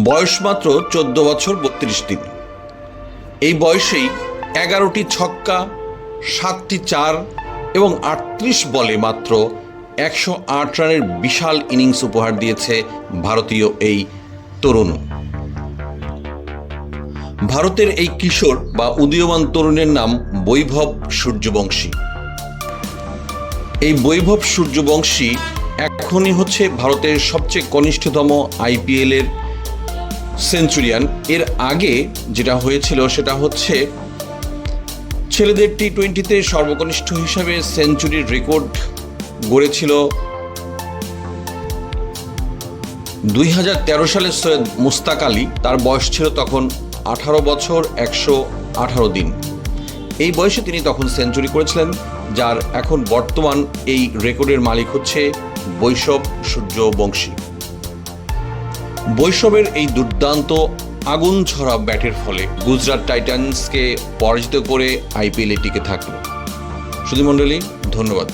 বয়স মাত্র 14 বছর 32 দিন। এই বয়সেই 11টি ছক্কা, 7টি চার এবং 38 বলে মাত্র 108 রানের বিশাল ইনিংস উপহার দিয়েছে ভারতীয় এই তরুণ। ভারতের এই কিশোর বা উদীয়মান তরুণের নাম বৈভব সূর্যবংশী। এই বৈভব সূর্যবংশী এখনই হচ্ছে ভারতের সবচেয়ে কনিষ্ঠতম আইপিএলের সেঞ্চুরিয়ান। এর আগে যেটা হয়েছিল সেটা হচ্ছে ছেলেদের টি-20তে সর্বকনিষ্ঠ হিসাবে সেঞ্চুরির রেকর্ড গড়েছিল 2013 সালে সৈয়দ মুস্তাক আলী। তার বয়স ছিল তখন 18 বছর 118 দিন। এই বয়সে তিনি তখন সেঞ্চুরি করেছিলেন, যার এখন বর্তমান এই রেকর্ডের মালিক হচ্ছে বৈভব সূর্যবংশী। বৈভবের এই দুর্দান্ত আগুন ছড়া ব্যাটের ফলে গুজরাট টাইটান্সকে পরাজিত করে আইপিএলে টিকে থাকল। সুধী মণ্ডলী, ধন্যবাদ।